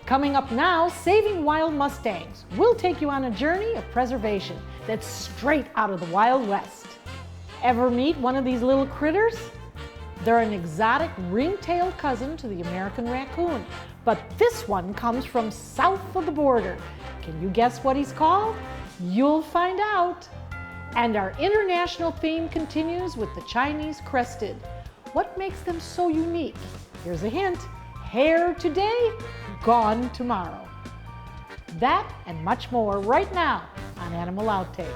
Coming up now, Saving Wild Mustangs. We'll take you on a journey of preservation that's straight out of the Wild West. Ever meet one of these little critters? They're an exotic ring-tailed cousin to the American raccoon, but this one comes from south of the border. Can you guess what he's called? You'll find out. And our international theme continues with the Chinese crested. What makes them so unique? Here's a hint. Hair today, gone tomorrow. That and much more right now on Animal Outtakes.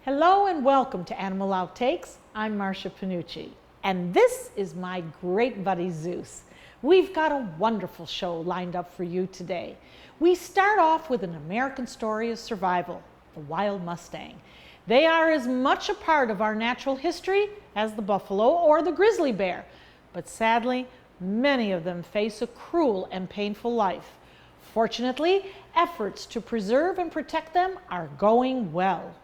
Hello and welcome to Animal Outtakes. I'm Marcia Panucci, and this is my great buddy Zeus. We've got a wonderful show lined up for you today. We start off with an American story of survival, the wild Mustang. They are as much a part of our natural history as the buffalo or the grizzly bear, but sadly, many of them face a cruel and painful life. Fortunately, efforts to preserve and protect them are going well.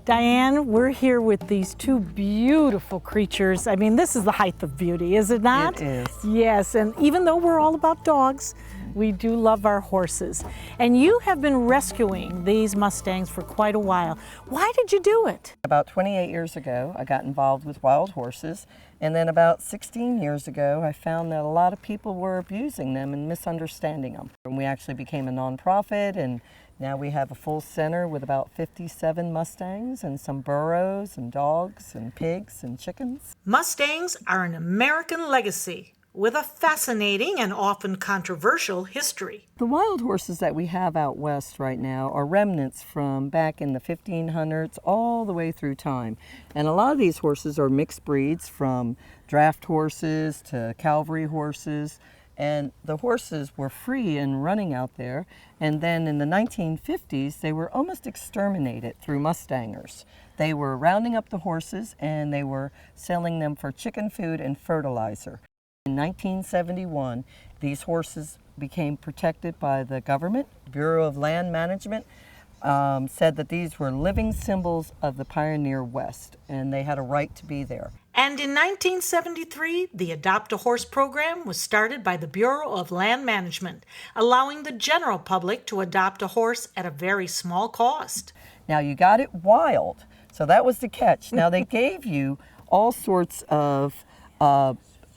Diane, we're here with these two beautiful creatures. I mean, this is the height of beauty, is it not? It is. Yes, and even though we're all about dogs, we do love our horses. And you have been rescuing these Mustangs for quite a while. Why did you do it? About 28 years ago, I got involved with wild horses. And then about 16 years ago, I found that a lot of people were abusing them and misunderstanding them. And we actually became a nonprofit, and now we have a full center with about 57 Mustangs and some burros and dogs and pigs and chickens. Mustangs are an American legacy with a fascinating and often controversial history. The wild horses that we have out west right now are remnants from back in the 1500s all the way through time. And a lot of these horses are mixed breeds, from draft horses to cavalry horses. And the horses were free and running out there. And then in the 1950s, they were almost exterminated through Mustangers. They were rounding up the horses and they were selling them for chicken food and fertilizer. In 1971, these horses became protected by the government. Bureau of Land Management said that these were living symbols of the pioneer West, and they had a right to be there. And in 1973, the Adopt a Horse program was started by the Bureau of Land Management, allowing the general public to adopt a horse at a very small cost. Now, you got it wild, so that was the catch. Now, they gave you all sorts of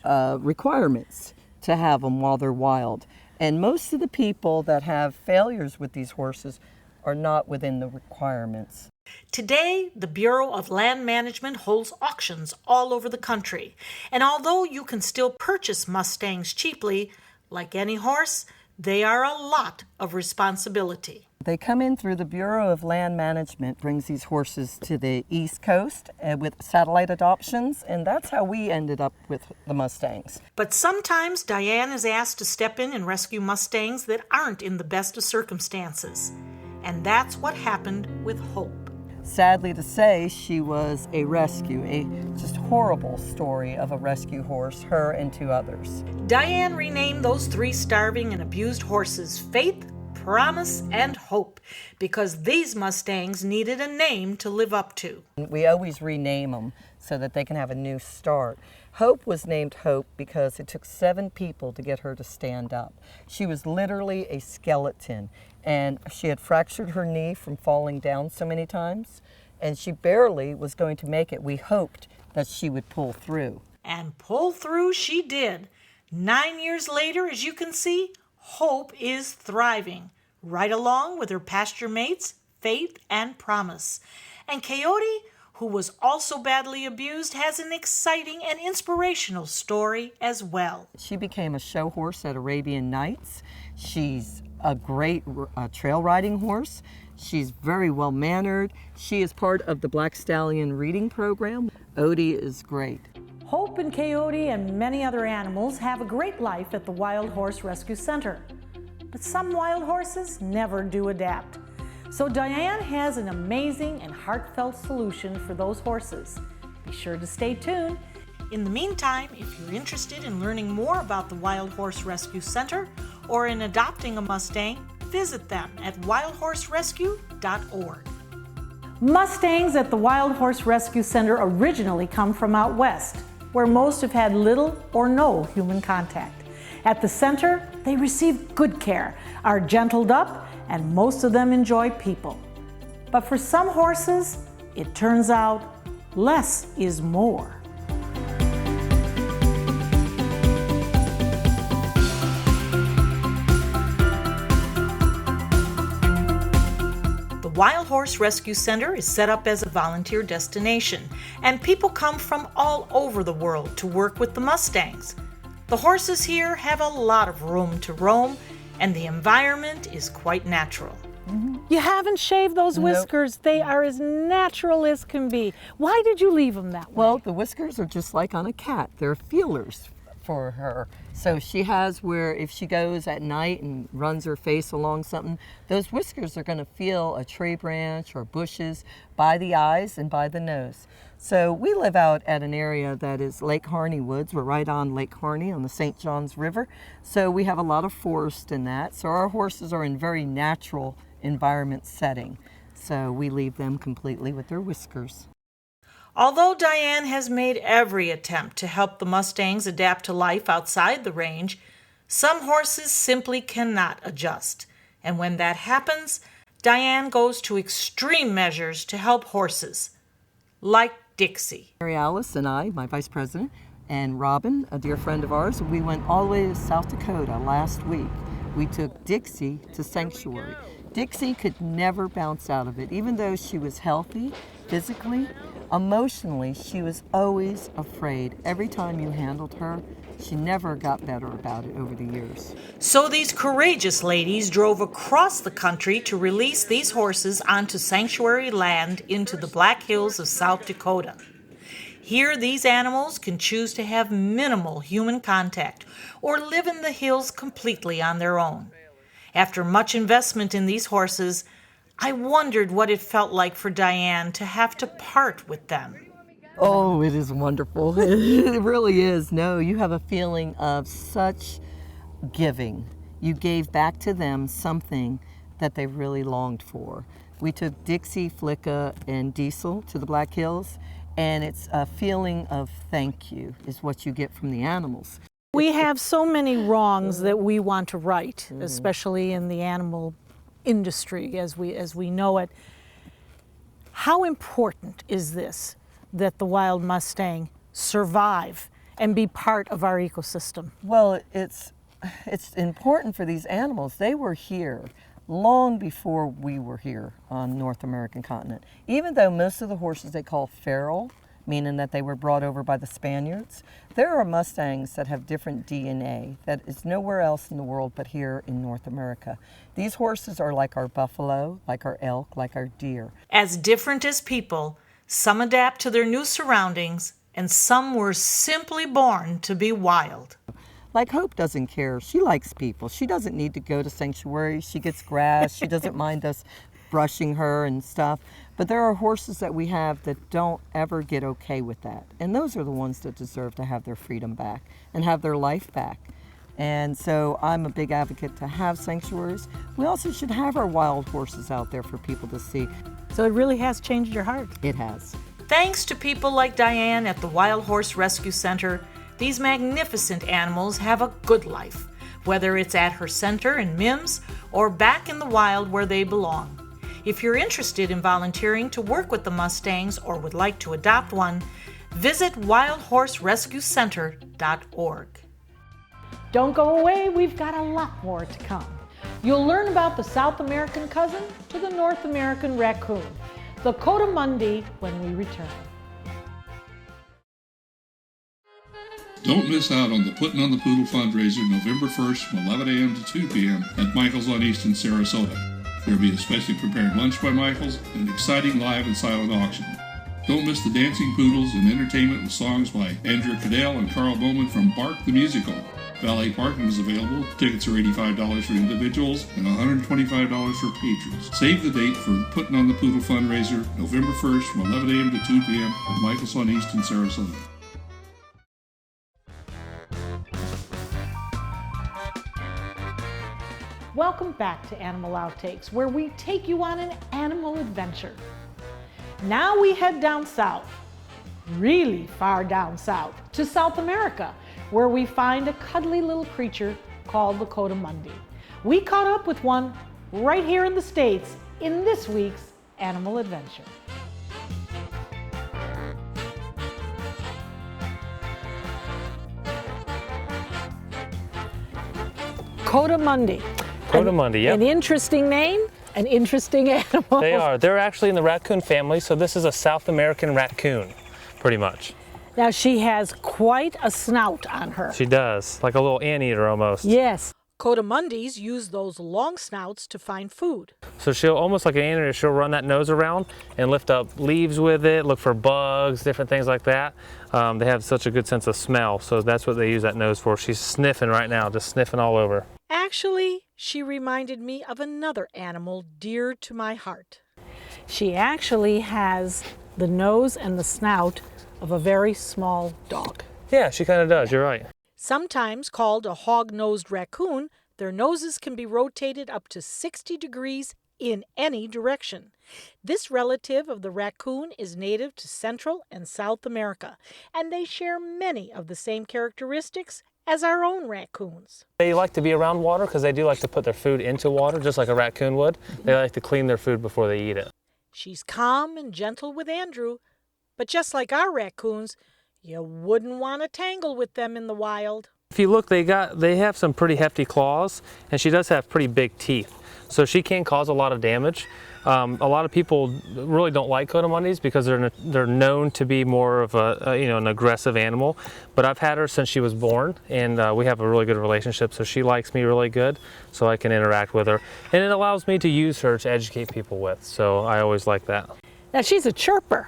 requirements to have them while they're wild. And most of the people that have failures with these horses are not within the requirements. Today, the Bureau of Land Management holds auctions all over the country. And although you can still purchase Mustangs cheaply, like any horse, they are a lot of responsibility. They come in through the Bureau of Land Management, brings these horses to the East Coast with satellite adoptions, and that's how we ended up with the Mustangs. But sometimes Diane is asked to step in and rescue Mustangs that aren't in the best of circumstances. And that's what happened with Hope. Sadly to say, she was a rescue, a just horrible story of a rescue horse, her and two others. Diane renamed those three starving and abused horses Faith, Promise, and Hope, because these Mustangs needed a name to live up to. We always rename them so that they can have a new start. Hope was named Hope because it took 7 people to get her to stand up. She was literally a skeleton, and she had fractured her knee from falling down so many times, and she barely was going to make it. We hoped that she would pull through. And pull through she did. 9 years later, as you can see, Hope is thriving, right along with her pasture mates, Faith and Promise. And Coyote, who was also badly abused, has an exciting and inspirational story as well. She became a show horse at Arabian Nights. She's a great trail riding horse. She's very well mannered. She is part of the Black Stallion reading program. Odie is great. Hope and Coyote and many other animals have a great life at the Wild Horse Rescue Center. But some wild horses never do adapt. So Diane has an amazing and heartfelt solution for those horses. Be sure to stay tuned. In the meantime, if you're interested in learning more about the Wild Horse Rescue Center or in adopting a Mustang, visit them at wildhorserescue.org. Mustangs at the Wild Horse Rescue Center originally come from out west, where most have had little or no human contact. At the center, they receive good care, are gentled up, and most of them enjoy people. But for some horses, it turns out less is more. The Wild Horse Rescue Center is set up as a volunteer destination, and people come from all over the world to work with the Mustangs. The horses here have a lot of room to roam, and the environment is quite natural. You haven't shaved those whiskers. Nope. They are as natural as can be. Why did you leave them that way? Well, the whiskers are just like on a cat. They're feelers for her. So she has where if she goes at night and runs her face along something, those whiskers are going to feel a tree branch or bushes by the eyes and by the nose. So we live out at an area that is Lake Harney Woods. We're right on Lake Harney on the St. Johns River. So we have a lot of forest in that. So our horses are in very natural environment setting. So we leave them completely with their whiskers. Although Diane has made every attempt to help the Mustangs adapt to life outside the range, some horses simply cannot adjust. And when that happens, Diane goes to extreme measures to help horses, like Dixie. Mary Alice and I, my vice president, and Robin, a dear friend of ours, we went all the way to South Dakota last week. We took Dixie to Sanctuary. Dixie could never bounce out of it. Even though she was healthy physically, emotionally, she was always afraid. Every time you handled her, she never got better about it over the years. So these courageous ladies drove across the country to release these horses onto sanctuary land into the Black Hills of South Dakota. Here, these animals can choose to have minimal human contact or live in the hills completely on their own. After much investment in these horses, I wondered what it felt like for Diane to have to part with them. Oh, it is wonderful. It really is. No, you have a feeling of such giving. You gave back to them something that they really longed for. We took Dixie, Flicka, and Diesel to the Black Hills, and it's a feeling of thank you is what you get from the animals. We have so many wrongs that we want to right, especially in the animal industry as we know it. How important is this that the wild Mustang survive and be part of our ecosystem? Well, it's important for these animals. They were here long before we were here on North American continent. Even though most of the horses they call feral, meaning that they were brought over by the Spaniards, there are Mustangs that have different DNA that is nowhere else in the world but here in North America. These horses are like our buffalo, like our elk, like our deer. As different as people, some adapt to their new surroundings, and some were simply born to be wild. Like Hope doesn't care. She likes people. She doesn't need to go to sanctuary. She gets grass. She doesn't mind us brushing her and stuff. But there are horses that we have that don't ever get okay with that. And those are the ones that deserve to have their freedom back and have their life back. And so I'm a big advocate to have sanctuaries. We also should have our wild horses out there for people to see. So it really has changed your heart. It has. Thanks to people like Diane at the Wild Horse Rescue Center, these magnificent animals have a good life, whether it's at her center in Mims or back in the wild where they belong. If you're interested in volunteering to work with the Mustangs or would like to adopt one, visit wildhorserescuecenter.org. Don't go away, we've got a lot more to come. You'll learn about the South American cousin to the North American raccoon, the Coatimundi when we return. Don't miss out on the Putting on the Poodle fundraiser November 1st from 11 a.m. to 2 p.m. at Michael's on East in Sarasota. There will be a specially prepared lunch by Michael's and an exciting live and silent auction. Don't miss the Dancing Poodles and entertainment with songs by Andrew Cadell and Carl Bowman from Bark the Musical. Valet parking is available. Tickets are $85 for individuals and $125 for patrons. Save the date for Putting on the Poodle fundraiser November 1st from 11 a.m. to 2 p.m. at Michael's on East in Sarasota. Welcome back to Animal Outtakes, where we take you on an animal adventure. Now we head down south, really far down south, to South America, where we find a cuddly little creature called the Coatimundi. We caught up with one right here in the States in this week's Animal Adventure. Coatimundi. Coatimundi, yep. An interesting name, an interesting animal. They are. They're actually in the raccoon family, so this is a South American raccoon, pretty much. Now she has quite a snout on her. She does, like a little anteater almost. Yes. Coatimundis use those long snouts to find food. So she'll, almost like an anteater, she'll run that nose around and lift up leaves with it, look for bugs, different things like that. They have such a good sense of smell, so that's what they use that nose for. She's sniffing right now, just sniffing all over. Actually, she reminded me of another animal dear to my heart. She actually has the nose and the snout of a very small dog. Yeah, she kind of does, you're right. Sometimes called a hog-nosed raccoon, their noses can be rotated up to 60 degrees in any direction. This relative of the raccoon is native to Central and South America, and they share many of the same characteristics as our own raccoons. They like to be around water because they do like to put their food into water, just like a raccoon would. They like to clean their food before they eat it. She's calm and gentle with Andrew, but just like our raccoons, you wouldn't want to tangle with them in the wild. If you look, they have some pretty hefty claws, and she does have pretty big teeth. So she can cause a lot of damage. A lot of people really don't like Coatimundis because they're known to be more of an aggressive animal. But I've had her since she was born, and we have a really good relationship. So she likes me really good, so I can interact with her, and it allows me to use her to educate people with. So I always like that. Now she's a chirper.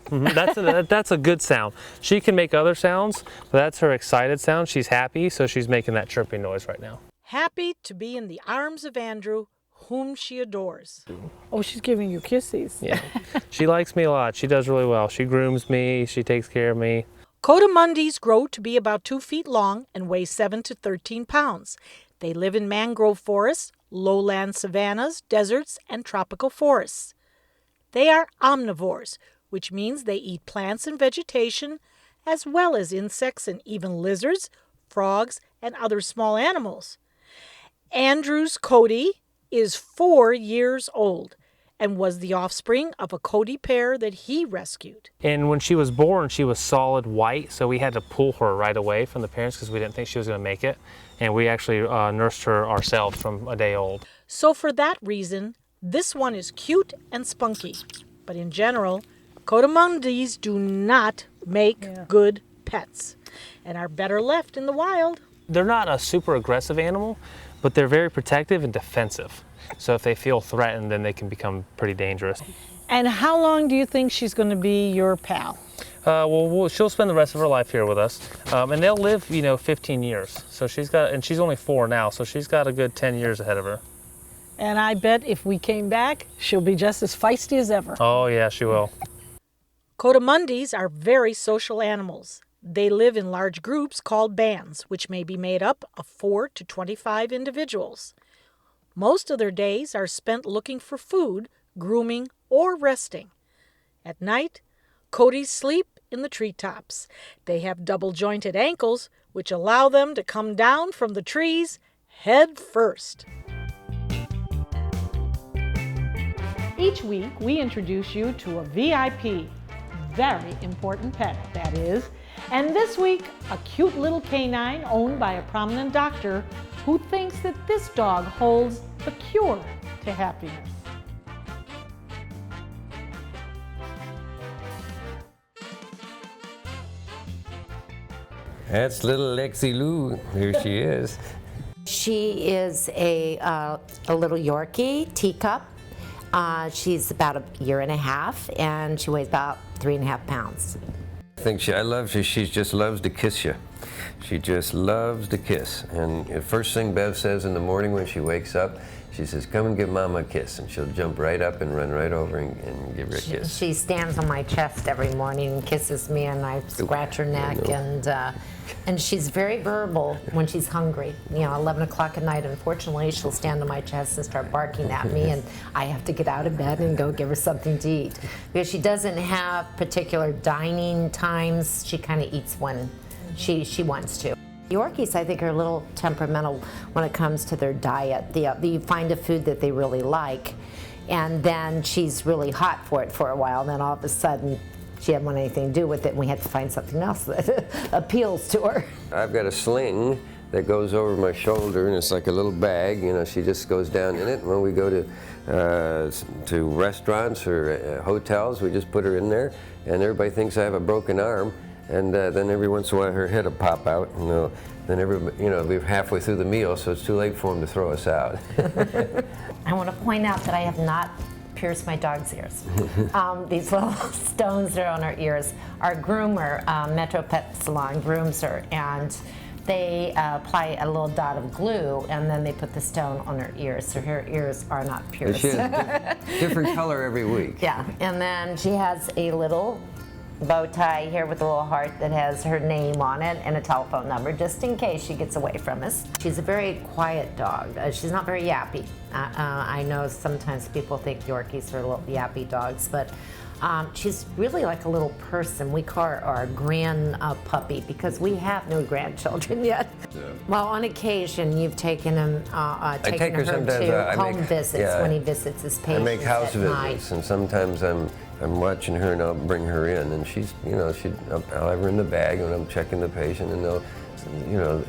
That's a good sound. She can make other sounds, but that's her excited sound. She's happy, so she's making that chirping noise right now. Happy to be in the arms of Andrew, whom she adores. Oh, she's giving you kisses. Yeah, she likes me a lot. She does really well. She grooms me. She takes care of me. Coatimundis grow to be about 2 feet long and weigh 7 to 13 pounds. They live in mangrove forests, lowland savannas, deserts, and tropical forests. They are omnivores, which means they eat plants and vegetation, as well as insects and even lizards, frogs, and other small animals. Andrew's Coati is 4 years old and was the offspring of a Coati pair that he rescued. And when she was born, she was solid white, so we had to pull her right away from the parents because we didn't think she was going to make it. And we actually nursed her ourselves from a day old. So for that reason, this one is cute and spunky. But in general, Coatimundis do not make good pets and are better left in the wild. They're not a super aggressive animal, but they're very protective and defensive. So if they feel threatened, then they can become pretty dangerous. And how long do you think she's going to be your pal? Well, she'll spend the rest of her life here with us, and they'll live, 15 years. So she's only 4 now, so she's got a good 10 years ahead of her. And I bet if we came back, she'll be just as feisty as ever. Oh yeah, she will. Coatimundis are very social animals. They live in large groups called bands, which may be made up of 4 to 25 individuals. Most of their days are spent looking for food, grooming, or resting. At night, Coatis sleep in the treetops. They have double-jointed ankles, which allow them to come down from the trees head first. Each week, we introduce you to a VIP, very important pet, that is. And this week, a cute little canine owned by a prominent doctor who thinks that this dog holds the cure to happiness. That's little Lexi Lou. Here she is. She is a little Yorkie teacup. She's about a year and a half, and she weighs about 3.5 pounds. I love she just loves to kiss you. She just loves to kiss. And the first thing Bev says in the morning when she wakes up, she says, "Come and give Mama a kiss." And she'll jump right up and run right over and give her a kiss. She stands on my chest every morning and kisses me, and I scratch her neck, and she's very verbal when she's hungry. You know, 11 o'clock at night, unfortunately, she'll stand on my chest and start barking at me, and I have to get out of bed and go give her something to eat. Because she doesn't have particular dining times. She kind of eats when she wants to. Yorkies, I think, are a little temperamental when it comes to their diet. You find a food that they really like, and then she's really hot for it for a while, and then all of a sudden she didn't want anything to do with it, and we had to find something else that appeals to her. I've got a sling that goes over my shoulder, and it's like a little bag. You know, she just goes down in it. When we go to restaurants or hotels, we just put her in there, and everybody thinks I have a broken arm. And then every once in a while her head will pop out, and then we're halfway through the meal, so it's too late for them to throw us out. I want to point out that I have not pierced my dog's ears. These little stones that are on her ears. Our groomer, Metro Pet Salon, grooms her, and they apply a little dot of glue, and then they put the stone on her ears, so her ears are not pierced. She has different color every week. Yeah, and then she has a little bow tie here with a little heart that has her name on it and a telephone number, just in case she gets away from us. She's a very quiet dog. She's not very yappy. I know sometimes people think Yorkies are little yappy dogs, but she's really like a little person. We call her our grand puppy because we have no grandchildren yet. Yeah. Well, on occasion, you've taken him, taken her to home visits when he visits his patients. I make house visits, night. And sometimes I'm watching her and I'll bring her in, and she's, I'll have her in the bag when I'm checking the patient, and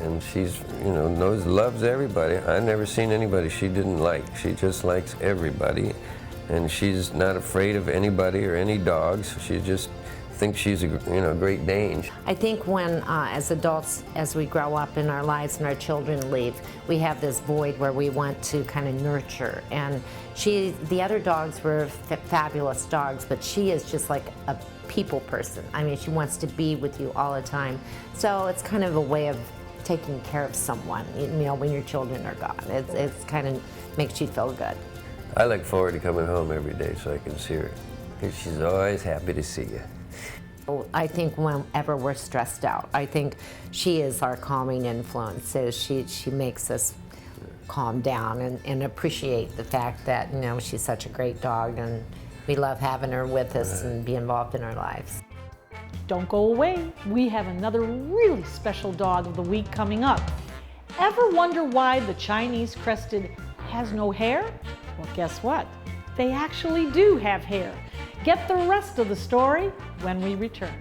and she's, loves everybody. I've never seen anybody she didn't like. She just likes everybody, and she's not afraid of anybody or any dogs. She just thinks she's a Great Dane. I think when, as adults, as we grow up in our lives and our children leave, we have this void where we want to kind of nurture. And the other dogs were fabulous dogs, but she is just like a people person. I mean, she wants to be with you all the time. So it's kind of a way of taking care of someone, when your children are gone. It's kind of makes you feel good. I look forward to coming home every day so I can see her, because she's always happy to see you. I think whenever we're stressed out, I think she is our calming influence. She makes us calm down and appreciate the fact that she's such a great dog, and we love having her with us and be involved in our lives. Don't go away. We have another really special dog of the week coming up. Ever wonder why the Chinese crested has no hair? Well, guess what? They actually do have hair. Get the rest of the story when we return.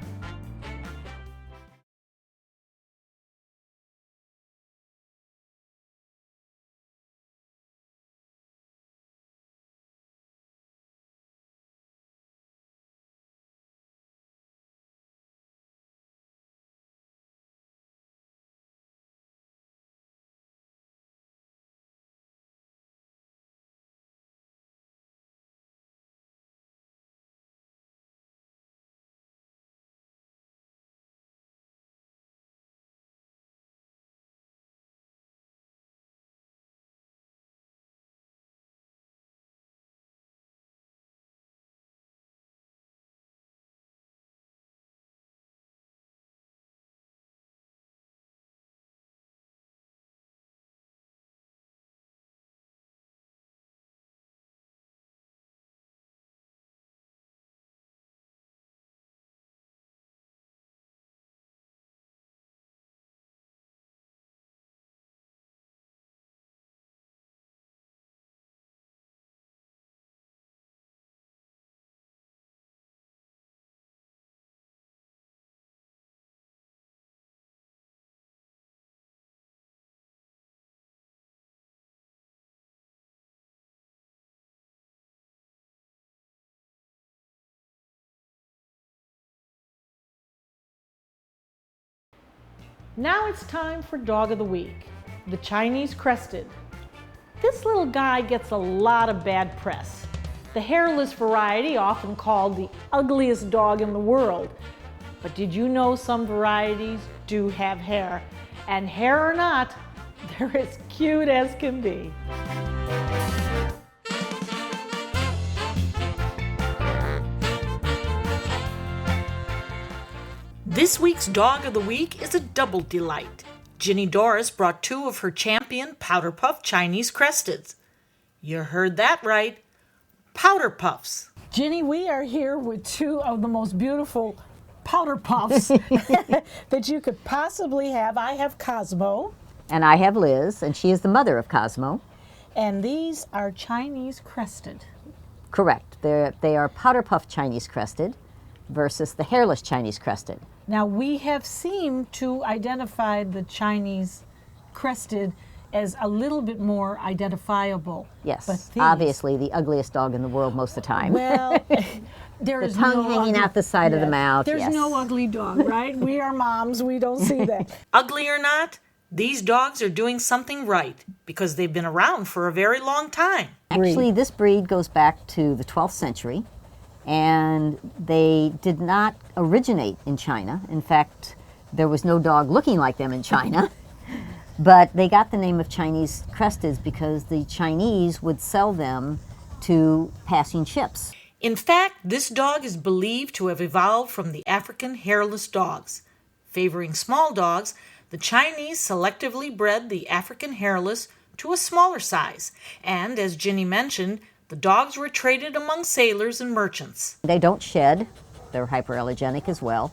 Now it's time for Dog of the Week, the Chinese Crested. This little guy gets a lot of bad press. The hairless variety, often called the ugliest dog in the world. But did you know some varieties do have hair? And hair or not, they're as cute as can be. This week's Dog of the Week is a double delight. Ginny Doris brought 2 of her champion Powder Puff Chinese Cresteds. You heard that right, Powder Puffs. Ginny, we are here with 2 of the most beautiful powder puffs that you could possibly have. I have Cosmo. And I have Liz, and she is the mother of Cosmo. And these are Chinese Crested. Correct. They are powder puff Chinese Crested versus the hairless Chinese Crested. Now we have seemed to identify the Chinese Crested as a little bit more identifiable. Yes, but these, obviously the ugliest dog in the world most of the time. Well, there the is tongue no hanging ugly, out the side of the mouth. There's yes. no ugly dog, right? We are moms, we don't see that. Ugly or not, these dogs are doing something right because they've been around for a very long time. Actually, this breed goes back to the 12th century, and they did not originate in China. In fact, there was no dog looking like them in China. But they got the name of Chinese Cresteds because the Chinese would sell them to passing ships. In fact, this dog is believed to have evolved from the African hairless dogs. Favoring small dogs, the Chinese selectively bred the African hairless to a smaller size, and as Ginny mentioned, the dogs were traded among sailors and merchants. They don't shed. They're hyperallergenic as well.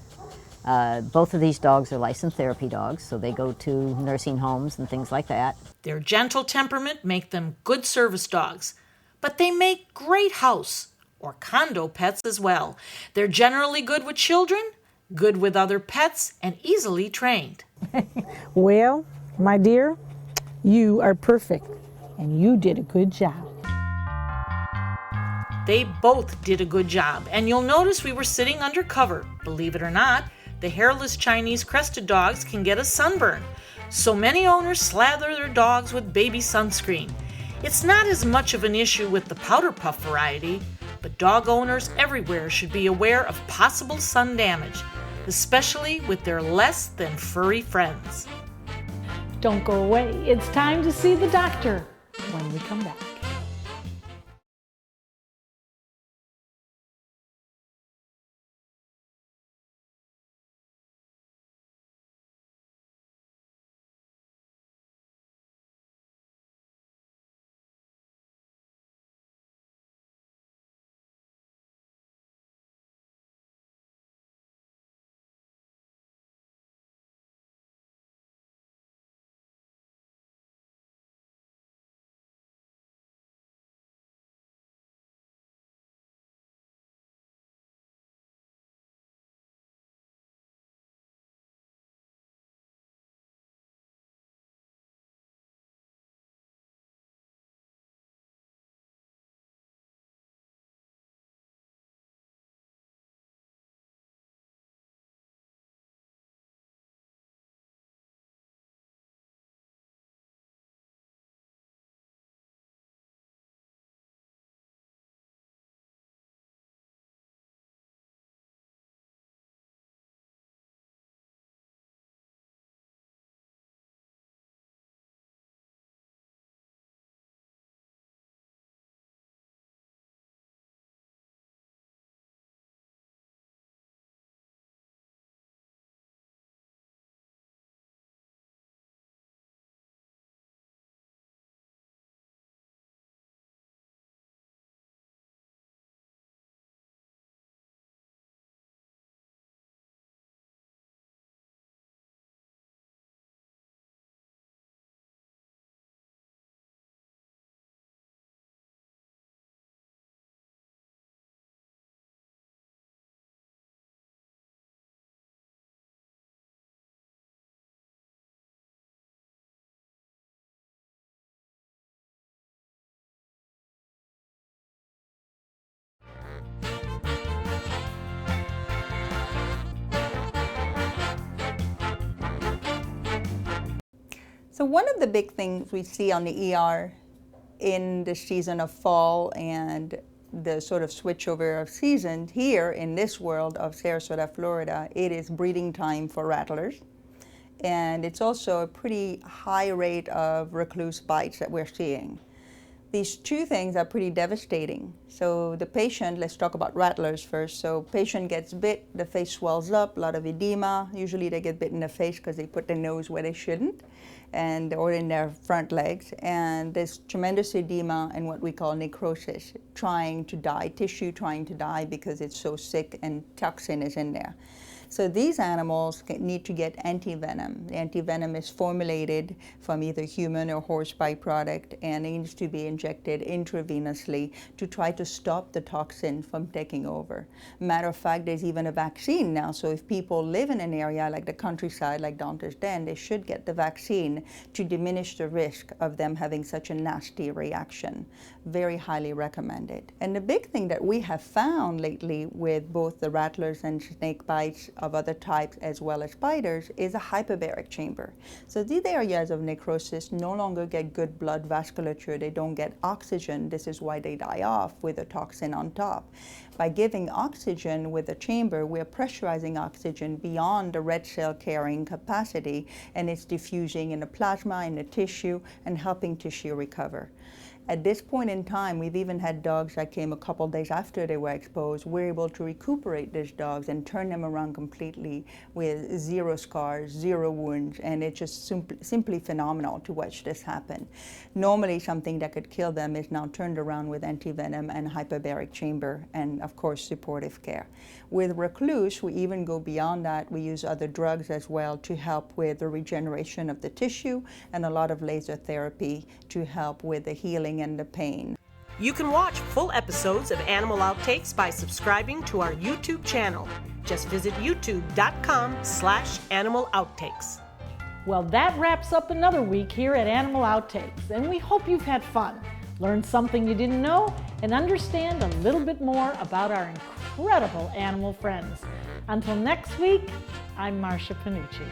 Both of these dogs are licensed therapy dogs, so they go to nursing homes and things like that. Their gentle temperament make them good service dogs, but they make great house or condo pets as well. They're generally good with children, good with other pets, and easily trained. Well, my dear, you are perfect, and you did a good job. They both did a good job, and you'll notice we were sitting under cover. Believe it or not, the hairless Chinese crested dogs can get a sunburn, so many owners slather their dogs with baby sunscreen. It's not as much of an issue with the powder puff variety, but dog owners everywhere should be aware of possible sun damage, especially with their less than furry friends. Don't go away. It's time to see the doctor when we come back. So one of the big things we see on the ER in the season of fall and the sort of switchover of seasons here in this world of Sarasota, Florida, it is breeding time for rattlers. And it's also a pretty high rate of recluse bites that we're seeing. These two things are pretty devastating. So the patient, let's talk about rattlers first. So patient gets bit, the face swells up, a lot of edema. Usually they get bit in the face because they put their nose where they shouldn't, or in their front legs. And there's tremendous edema and what we call necrosis, trying to die, tissue trying to die because it's so sick and toxin is in there. So these animals need to get antivenom. The antivenom is formulated from either human or horse byproduct and it needs to be injected intravenously to try to stop the toxin from taking over. Matter of fact, there's even a vaccine now. So if people live in an area like the countryside, like Dante's Den, they should get the vaccine to diminish the risk of them having such a nasty reaction. Very highly recommended. And the big thing that we have found lately with both the rattlers and snake bites of other types as well as spiders is a hyperbaric chamber. So these areas of necrosis no longer get good blood vasculature, they don't get oxygen. This is why they die off with a toxin on top. By giving oxygen with a chamber, we're pressurizing oxygen beyond the red cell carrying capacity and it's diffusing in the plasma, in the tissue, and helping tissue recover. At this point in time, we've even had dogs that came a couple days after they were exposed. We're able to recuperate these dogs and turn them around completely with 0 scars, 0 wounds, and it's just simply phenomenal to watch this happen. Normally, something that could kill them is now turned around with antivenom and hyperbaric chamber and, of course, supportive care. With recluse, we even go beyond that. We use other drugs as well to help with the regeneration of the tissue and a lot of laser therapy to help with the healing and the pain. You can watch full episodes of Animal Outtakes by subscribing to our YouTube channel. Just visit youtube.com/Animal Outtakes. Well, that wraps up another week here at Animal Outtakes, and we hope you've had fun, learned something you didn't know, and understand a little bit more about our incredible animal friends. Until next week, I'm Marcia Panucci.